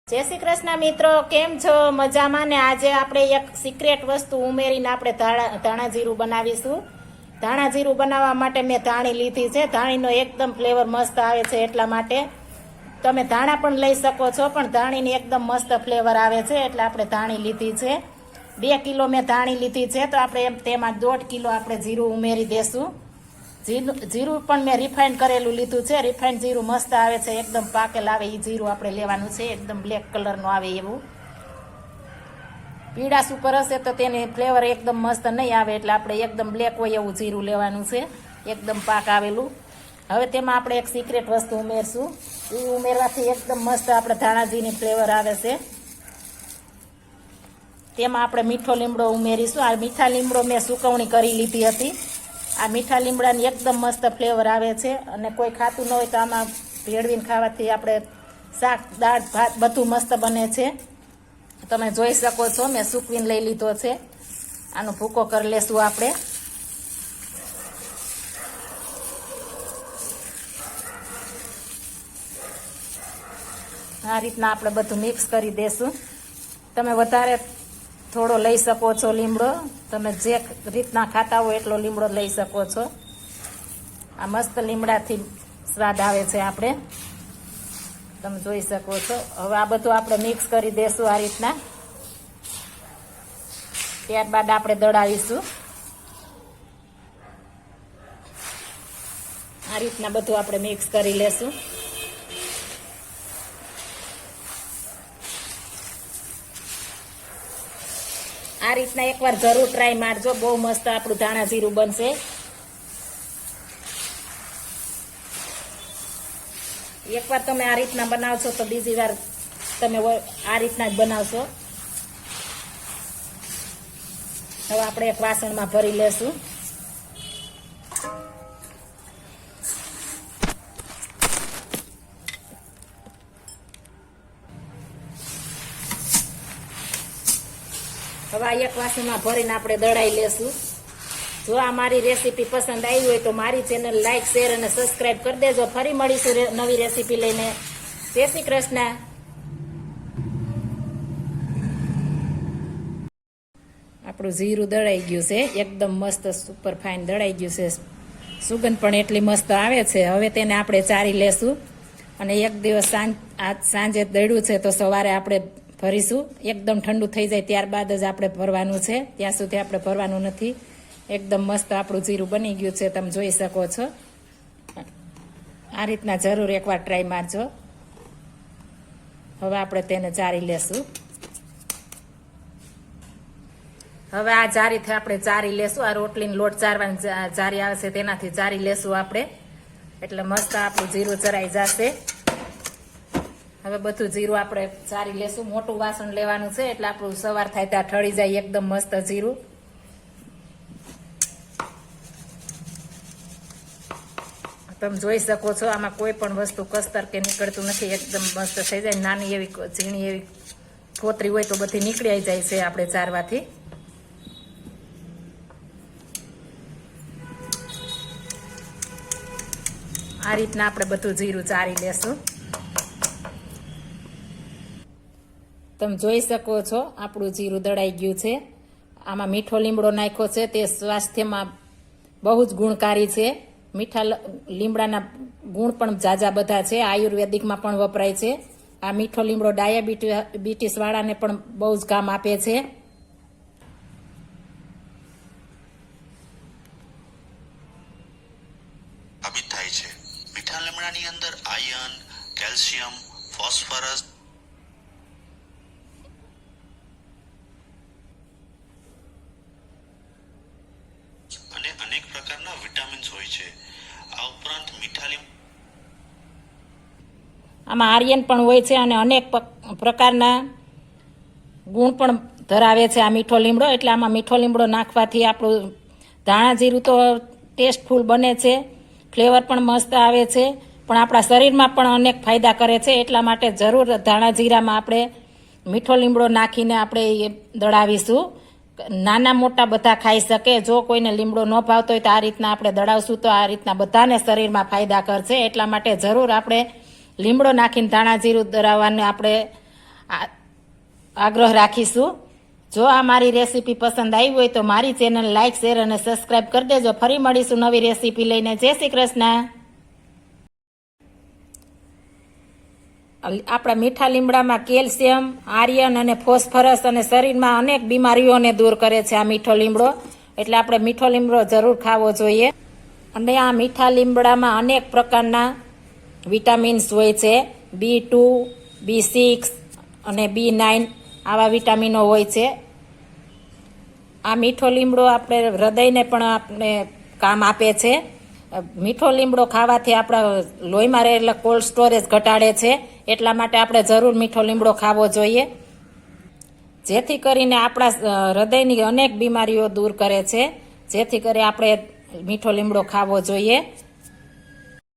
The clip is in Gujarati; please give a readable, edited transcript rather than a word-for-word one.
जय श्री कृष्ण मित्रों, केम छो? मजामां ने આજે આપણે એક સિક્રેટ વસ્તુ ઉમેરીને આપણે ધાણા જીરું બનાવીશું। ધાણા જીરું બનાવવા માટે મેં ધાણી લીધી છે। ધાણીનો એકદમ ફ્લેવર મસ્ત આવે છે, એટલા માટે તમે ધાણા પણ લઈ શકો છો, પણ ધાણીની એકદમ મસ્ત ફ્લેવર આવે છે એટલે આપણે ધાણી લીધી છે। 2 કિલો મેં ધાણી લીધી છે, તો આપણે તેમાં 1.5 કિલો આપણે જીરું ઉમેરી દેશું। जीरू पण मैं रिफाइन करेलू लीधुं छे। रिफाइन जीरू मस्त आवे छे, एकदम पाकेल आवे ई जीरू आपणे लेवानुं छे। एकदम ब्लेक कलरनुं आवे एवुं। पीळाश उपर हशे तो तेनी फ्लेवर एकदम मस्त नहीं आवे, एटले आपणे एकदम ब्लेक होय एवुं जीरू लेवानुं छे, एकदम पाक आवेલું। હવે તેમાં આપણે એક સિક્રેટ વસ્તુ ઉમેરશું। એ ઉમેરવાથી એકદમ મસ્ત આપણે ધાણાજીની ફ્લેવર આવે છે। તેમાં આપણે મીઠો લીમડો ઉમેરીશું। આ મીઠા લીમડો મેં સુકવણી કરી લીધી હતી। आ मीठा લીમડાની एकदम मस्त फ्लेवर आवे छे, अने कोई खातुं न होय तो आमां भेळवीने खावाथी आपणे शाक दाळ भात बधुं मस्त बने छे। तमे जोई शको छो, मैं सूकवीने लई लीधो छे। आनो भूको करी लेशुं आपणे। आ रीतना आपणे बधुं मिक्स करी देशुं। तमे वधारे थोड़ो लई सको छो लीमड़ो, तमे जे रीतना खाता हो एटलो लीमड़ो लई सको छो। आ मस्त લીમડાથી स्वाद आवे छे आपणे, तमे जोई सको छो। हवे आ बधुं आपणे मिक्स करी देशुं आ रीतना। त्यारबाद आपणे दळावीशुं। आ रीतना बधुं आपणे मिक्स करी लेशुं। आ रीतना एक बार जरूर ट्राय मारजो, बहु मस्त आपणुं धाणा जीरुं बनशे। एक बार तमे आ रीतना बनावशो तो बीजी वार तमे आ रीतना ज बनावशो। हवे आपणे एक वासणमां भरी लेशुं। हवे एक वासणमां भरीने आपणे दळाई लेशुं। जो आ मारी रेसिपी पसंद आई होय तो मारी चेनल लाइक शेर अने सब्सक्राइब कर देजो। फरी मळीशुं नवी रेसिपी लईने। जय श्री कृष्ण। आपणुं जीरुं दळाई गयुं छे, एकदम मस्त सुपर फाइन दळाई गयुं छे। सुगंध पण एटली मस्त आवे छे। हवे तेने आपणे चारी लेशुं अने एक दिवस आज सांजे दळ्युं छे तो सवारे आपणे भरीशुं। एकदम ठंडू थई जाय त्यारबाद ज आपणे भरवानुं छे, त्यां सुधी आपणे भरवानुं नथी। एकदम मस्त आपणुं जीरुं बनी गयुं छे, तमे जोई शको छो। आ रीतना जरूर एकवार ट्राय मारजो। हवे आपणे तेने चारी लेशुं। हवे आ जारीथी आपणे चारी लेशुं। आ रोटलीनो लोट चारवानी जारी आवे छे तेनाथी चारी लेशुं आपणे, એટલે મસ્ત આપણું જીરું ચરાઈ જશે। હવે બધું જીરું આપણે ચારી લેશું। મોટું વાસણ લેવાનું છે એટલે આપણું સવાર થાય ત્યાં ઠળી જાય એકદમ મસ્ત જીરું। તમે જોઈ શકો છો, આમાં કોઈ પણ વસ્તુ કસ્તર કે નીકળતું નથી, એકદમ મસ્ત થઈ જાય। નાની એવી ઝીણી એવી ફોતરી હોય તો બધી નીકળી જાય છે આપણે ચારવાથી। આ રીતના આપણે બધું જીરું ચારી લેશું। તમે જોઈ શકો છો આપણું જીરું દળાઈ ગયું છે। આમાં મીઠો લીમડો નાખ્યો છે, તે સ્વાસ્થ્યમાં બહુ જ ગુણકારી છે। મીઠા લીમડાના ગુણ પણ જાજા બધા છે, આયુર્વેદિકમાં પણ વપરાય છે। આ મીઠો લીમડો ડાયાબિટીસ વાળાને પણ બહુ જ કામ આપે છે। સાબિત થાય છે। મીઠા લીમડાની અંદર આયર્ન, કેલ્શિયમ, ફોસ્ફરસ અને અનેક પ્રકારના વિટામિન્સ હોય છે। આ ઉપરાંત મીઠા આમાં આર્યન પણ હોય છે અને અનેક પ્રકારના ગુણ પણ ધરાવે છે આ મીઠો લીમડો। એટલે આમાં મીઠો લીમડો નાખવાથી આપણું ધાણા જીરું તો ટેસ્ટફુલ બને છે, ફ્લેવર પણ મસ્ત આવે છે, પણ આપણા શરીરમાં પણ અનેક ફાયદા કરે છે। એટલા માટે જરૂર ધાણા જીરામાં આપણે મીઠો લીમડો નાખીને આપણે એ દળાવીશું। નાના મોટા બધા ખાઈ શકે। જો કોઈને લીમડો ન ભાવતો હોય તો આ રીતના આપણે દળાવશું તો આ રીતના બધાને શરીરમાં ફાયદા કરશે। એટલા માટે જરૂર આપણે લીમડો નાખીને ધાણા જીરું દળાવવાને આપણે આગ્રહ રાખીશું. જો આ મારી રેસીપી પસંદ આવી હોય તો મારી ચેનલ લાઈક, શેર અને સબસ્ક્રાઈબ કરી દેજો. ફરી મળીશું નવી રેસીપી લઈને. જય શ્રી કૃષ્ણ. આપણા મીઠા લીમડામાં કેલ્શિયમ, આયર્ન અને ફોસ્ફરસ અને શરીરમાં અનેક બીમારીઓને દૂર કરે છે આ મીઠો લીમડો. એટલે આપણે મીઠો લીમડો જરૂર ખાવો જોઈએ. અને આ મીઠા લીમડામાં અનેક પ્રકારના વિટામિન્સ હોય છે. B2, B6 અને B9 આવા વિટામિનો હોય છે. આ મીઠો લીમડો આપણે હૃદયને પણ આપણે કામ આપે છે. મીઠો લીમડો ખાવાથી આપણા લોહીમાં રહેલા કોલ્ડ સ્ટોરેજ ઘટાડે છે. એટલા માટે આપણે જરૂર મીઠો લીમડો ખાવો જોઈએ. જેથી કરીને આપણા હૃદયની અનેક બીમારીઓ દૂર કરે છે. જેથી કરી આપણે મીઠો લીમડો ખાવો જોઈએ.